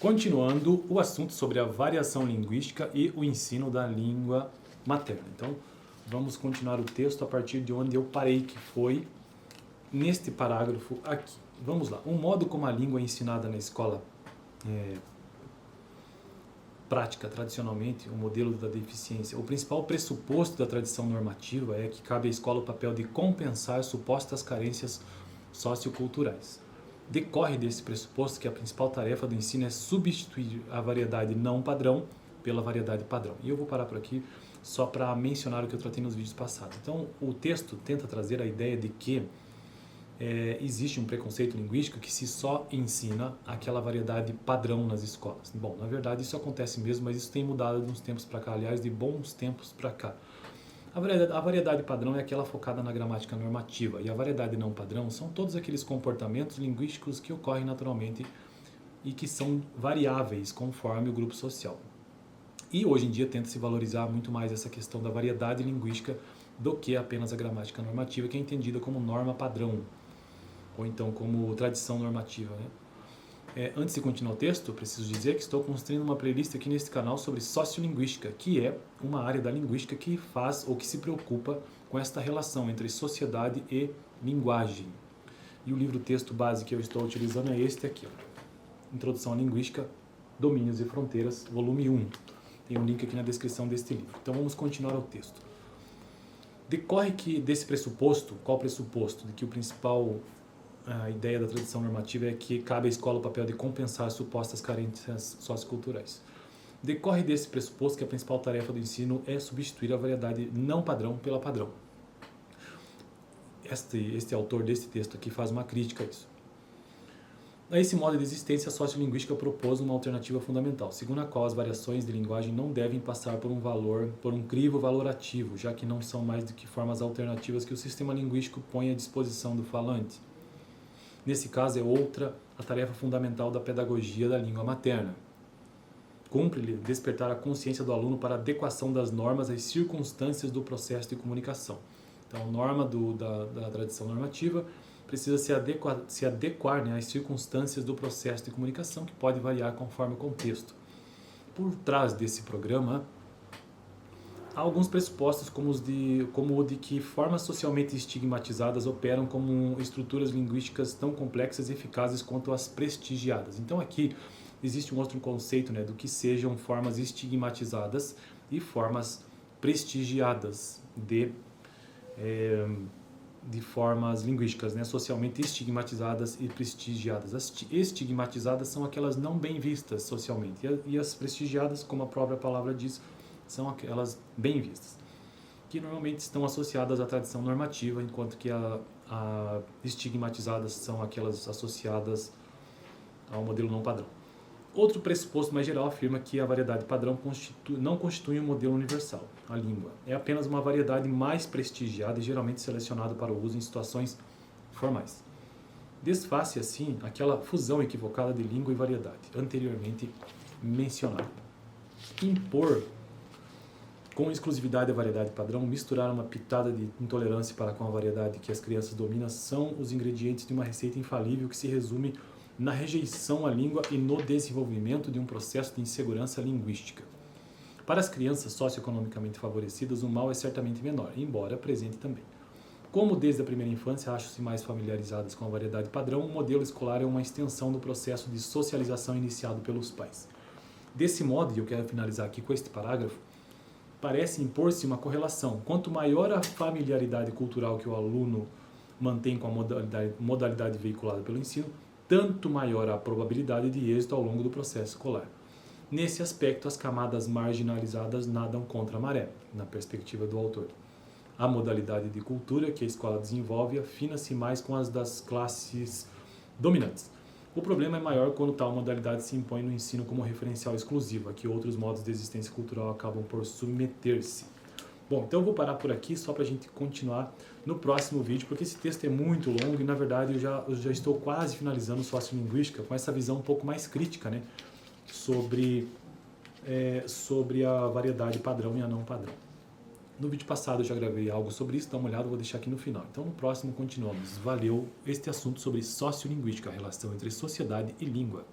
Continuando o assunto sobre a variação linguística e o ensino da língua materna. Então, vamos continuar o texto a partir de onde eu parei, que foi neste parágrafo aqui. Vamos lá. O modo como a língua é ensinada na escola prática, tradicionalmente, o modelo da deficiência. O principal pressuposto da tradição normativa é que cabe à escola o papel de compensar supostas carências socioculturais. Decorre desse pressuposto que a principal tarefa do ensino é substituir a variedade não padrão pela variedade padrão. E eu vou parar por aqui só para mencionar o que eu tratei nos vídeos passados. Então, o texto tenta trazer a ideia de que existe um preconceito linguístico que se só ensina aquela variedade padrão nas escolas. Bom, na verdade isso acontece mesmo, mas isso tem mudado de uns tempos para cá, aliás, de bons tempos para cá. A variedade padrão é aquela focada na gramática normativa, e a variedade não padrão são todos aqueles comportamentos linguísticos que ocorrem naturalmente e que são variáveis conforme o grupo social. E hoje em dia tenta-se valorizar muito mais essa questão da variedade linguística do que apenas a gramática normativa, que é entendida como norma padrão, ou então como tradição normativa, né? Antes de continuar o texto, preciso dizer que estou construindo uma playlist aqui neste canal sobre sociolinguística, que é uma área da linguística que faz ou que se preocupa com esta relação entre sociedade e linguagem. E o livro-texto base que eu estou utilizando é este aqui, ó. Introdução à Linguística, Domínios e Fronteiras, volume 1. Tem um link aqui na descrição deste livro. Então vamos continuar o texto. Decorre que desse pressuposto, qual pressuposto? De que a ideia da tradição normativa é que cabe à escola o papel de compensar supostas carências socioculturais. Decorre desse pressuposto que a principal tarefa do ensino é substituir a variedade não padrão pela padrão. Este autor deste texto aqui faz uma crítica a isso. A esse modo de existência, a sociolinguística propôs uma alternativa fundamental, segundo a qual as variações de linguagem não devem passar por um crivo valorativo, já que não são mais do que formas alternativas que o sistema linguístico põe à disposição do falante. Nesse caso, é outra a tarefa fundamental da pedagogia da língua materna. Cumpre-lhe despertar a consciência do aluno para a adequação das normas às circunstâncias do processo de comunicação. Então, a norma da tradição normativa precisa se adequar, né, às circunstâncias do processo de comunicação, que pode variar conforme o contexto. Por trás desse programa, há alguns pressupostos como o de que formas socialmente estigmatizadas operam como estruturas linguísticas tão complexas e eficazes quanto as prestigiadas. Então aqui existe um outro conceito, né, do que sejam formas estigmatizadas e formas prestigiadas de formas linguísticas, né, socialmente estigmatizadas e prestigiadas. As estigmatizadas são aquelas não bem vistas socialmente, e as prestigiadas, como a própria palavra diz, são aquelas bem vistas, que normalmente estão associadas à tradição normativa, enquanto que a estigmatizadas são aquelas associadas ao modelo não padrão. Outro pressuposto mais geral afirma que a variedade padrão não constitui um modelo universal. A língua é apenas uma variedade mais prestigiada e geralmente selecionada para o uso em situações formais. Desfaz-se assim aquela fusão equivocada de língua e variedade, anteriormente mencionada. Impor com exclusividade a variedade padrão, misturar uma pitada de intolerância para com a variedade que as crianças dominam, são os ingredientes de uma receita infalível que se resume na rejeição à língua e no desenvolvimento de um processo de insegurança linguística. Para as crianças socioeconomicamente favorecidas, o mal é certamente menor, embora presente também. Como desde a primeira infância acham-se mais familiarizadas com a variedade padrão, o modelo escolar é uma extensão do processo de socialização iniciado pelos pais. Desse modo, e eu quero finalizar aqui com este parágrafo, parece impor-se uma correlação. Quanto maior a familiaridade cultural que o aluno mantém com a modalidade veiculada pelo ensino, tanto maior a probabilidade de êxito ao longo do processo escolar. Nesse aspecto, as camadas marginalizadas nadam contra a maré, na perspectiva do autor. A modalidade de cultura que a escola desenvolve afina-se mais com as das classes dominantes. O problema é maior quando tal modalidade se impõe no ensino como referencial exclusivo, a que outros modos de existência cultural acabam por submeter-se. Bom, então eu vou parar por aqui só para a gente continuar no próximo vídeo, porque esse texto é muito longo e, na verdade, eu já estou quase finalizando sociolinguística com essa visão um pouco mais crítica, né, sobre a variedade padrão e a não padrão. No vídeo passado eu já gravei algo sobre isso, dá uma olhada, eu vou deixar aqui no final. Então no próximo continuamos. Valeu, este assunto sobre sociolinguística, a relação entre sociedade e língua.